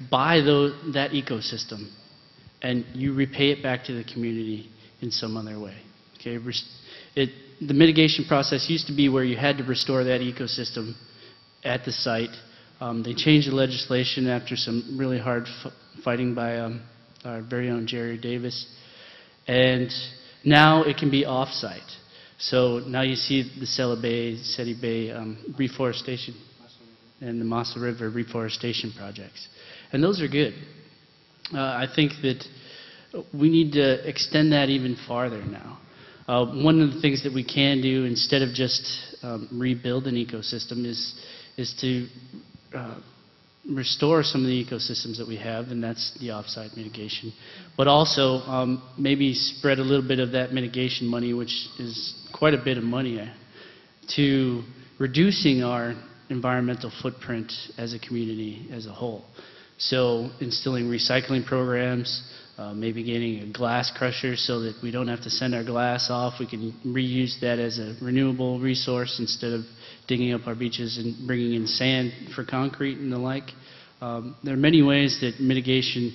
buy that ecosystem and you repay it back to the community in some other way. Okay? The mitigation process used to be where you had to restore that ecosystem at the site. They changed the legislation after some really hard fighting by our very own Jerry Davis. And now it can be off-site. So now you see the Sela Bay, Seti Bay reforestation and the Massa River reforestation projects. And those are good. I think that we need to extend that even farther now. One of the things that we can do instead of just rebuild an ecosystem is to restore some of the ecosystems that we have, and that's the off-site mitigation. But also maybe spread a little bit of that mitigation money, which is quite a bit of money, to reducing our environmental footprint as a community as a whole. So instilling recycling programs, maybe getting a glass crusher so that we don't have to send our glass off. We can reuse that as a renewable resource instead of digging up our beaches and bringing in sand for concrete and the like. There are many ways that mitigation,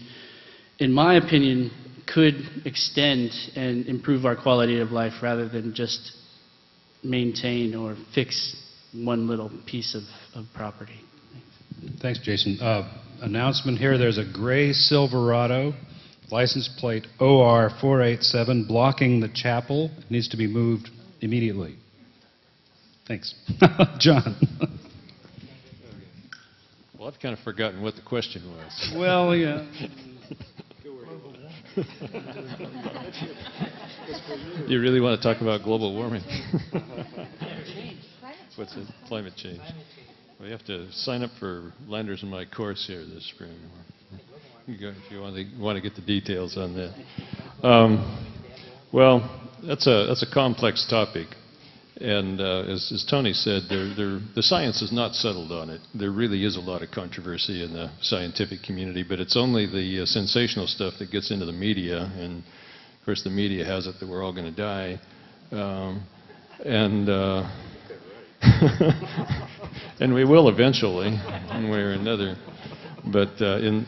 in my opinion, could extend and improve our quality of life rather than just maintain or fix one little piece of property. Thanks, Jason. Announcement here, there's a gray Silverado, license plate OR 487, blocking the chapel. It needs to be moved immediately. Thanks. John. Well, I've kind of forgotten what the question was. Well, yeah. You really want to talk about global warming? What's it? Climate change. Well, you have to sign up for Landers in My course here this spring. You go if you want to get the details on that. Well, that's a complex topic, and as Tony said, the science is not settled on it. There really is a lot of controversy in the scientific community, but it's only the sensational stuff that gets into the media, and of course the media has it that we're all going to die, and we will eventually, one way or another. But in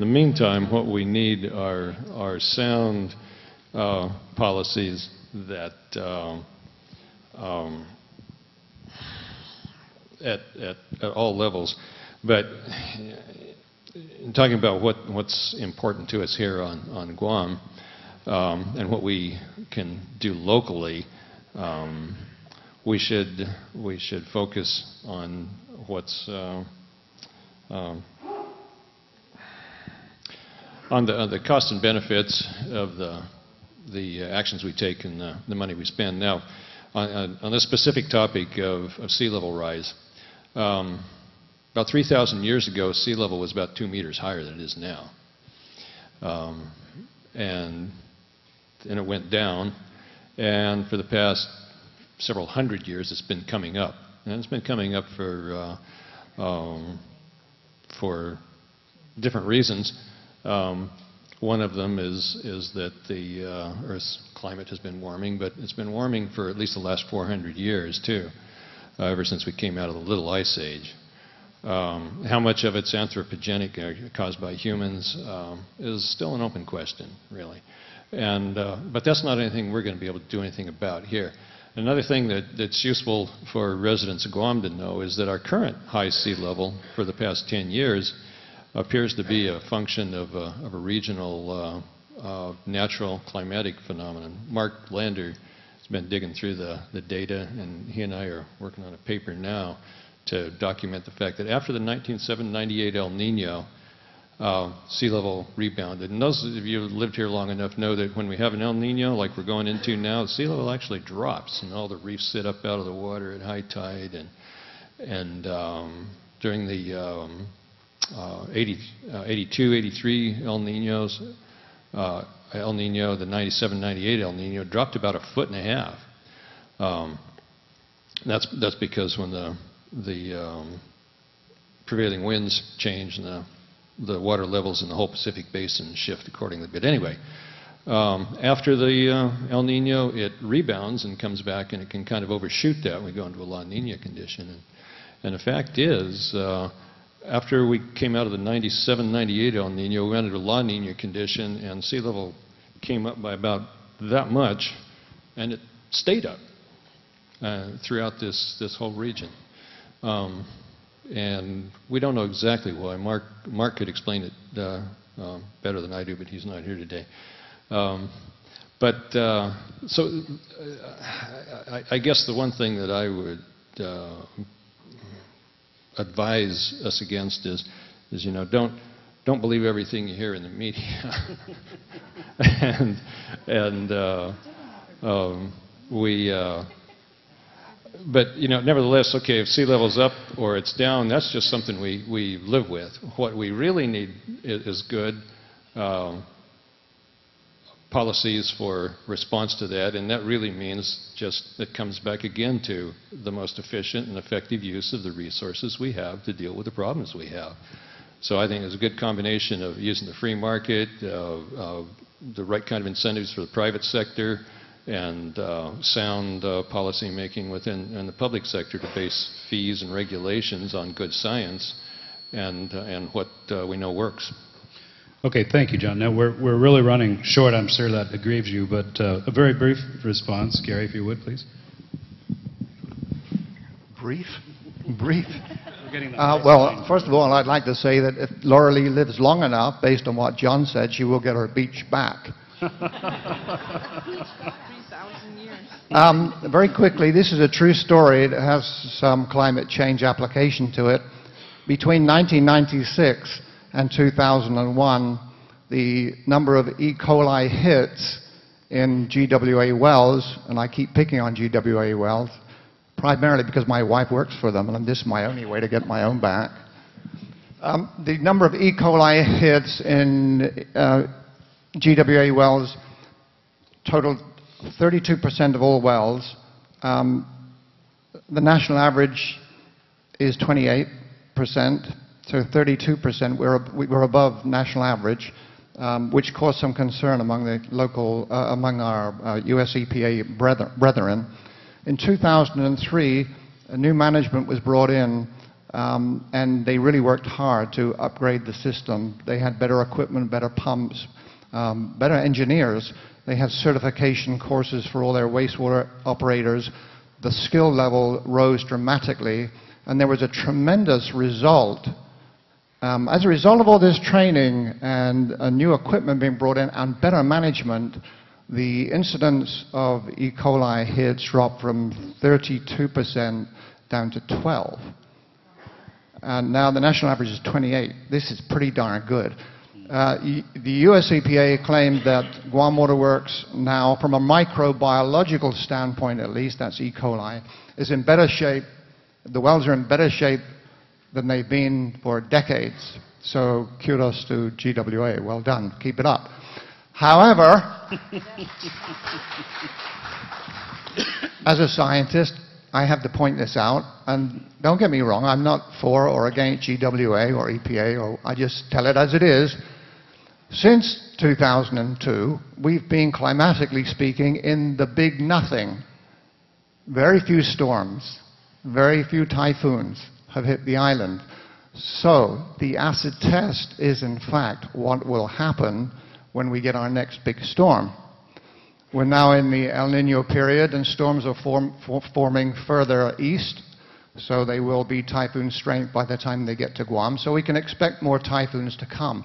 the meantime, what we need are sound policies that at all levels. But in talking about what's important to us here on Guam and what we can do locally, we should focus on what's on the cost and benefits of the actions we take and the money we spend. Now, on this specific topic of sea level rise, about 3,000 years ago, sea level was about 2 meters higher than it is now. And then it went down, and for the past several hundred years, it's been coming up. And it's been coming up for different reasons. One of them is that the Earth's climate has been warming, but it's been warming for at least the last 400 years, too, ever since we came out of the Little Ice Age. How much of it's anthropogenic, caused by humans, is still an open question, really. But that's not anything we're going to be able to do anything about here. Another thing that's useful for residents of Guam to know is that our current high sea level for the past 10 years appears to be a function of a regional natural climatic phenomenon. Mark Lander has been digging through the data, and he and I are working on a paper now to document the fact that after the 1997-98 El Nino, sea level rebounded. And those of you who lived here long enough know that when we have an El Nino like we're going into now, sea level actually drops, and all the reefs sit up out of the water at high tide. And during the 82, 83 El Ninos, El Nino, the 97-98 El Nino dropped about 1.5 feet. That's because when the prevailing winds change and the water levels in the whole Pacific Basin shift accordingly. But anyway, after the El Nino, it rebounds and comes back, and it can kind of overshoot that. We go into a La Nina condition. And the fact is, after we came out of the 97, 98 El Nino, we went into La Nina condition, and sea level came up by about that much, and it stayed up throughout this whole region. And we don't know exactly why. Mark could explain it better than I do, but he's not here today. So I guess the one thing that I would advise us against is you know, don't believe everything you hear in the media. But you know, nevertheless, okay, if sea level's up or it's down, that's just something we live with. What we really need is good policies for response to that, and that really means just, it comes back again to the most efficient and effective use of the resources we have to deal with the problems we have. So I think it's a good combination of using the free market, the right kind of incentives for the private sector, and sound policy making within the public sector to base fees and regulations on good science and what we know works. Okay, thank you, John. Now, we're really running short. I'm sure that aggrieves you, but a very brief response. Gary, if you would, please. Brief? Brief? Well, first of all, I'd like to say that if Laura Lee lives long enough, based on what John said, she will get her beach back. 3,000 years. Very quickly, this is a true story. It has some climate change application to it. Between 1996 and 2001, the number of E. coli hits in GWA wells, and I keep picking on GWA wells, primarily because my wife works for them, and this is my only way to get my own back. The number of E. coli hits in GWA wells totaled 32% of all wells. The national average is 28%, so 32%. We're above national average, which caused some concern among the local, among our US EPA brethren. In 2003, a new management was brought in, and they really worked hard to upgrade the system. They had better equipment, better pumps, better engineers. They had certification courses for all their wastewater operators. The skill level rose dramatically, and there was a tremendous result. As a result of all this training and new equipment being brought in and better management, the incidence of E. coli hits dropped from 32% down to 12%. And now the national average is 28%. This is pretty darn good. The US EPA claimed that Guam Water Works now, from a microbiological standpoint at least, that's E. coli, is in better shape. The wells are in better shape than they've been for decades. So kudos to GWA. Well done. Keep it up. However, as a scientist, I have to point this out, and don't get me wrong, I'm not for or against GWA or EPA, or I just tell it as it is. Since 2002, we've been, climatically speaking, in the big nothing. Very few storms, very few typhoons have hit the island. So the acid test is, in fact, what will happen when we get our next big storm. We're now in the El Nino period, and storms are forming further east, so they will be typhoon strength by the time they get to Guam. So we can expect more typhoons to come.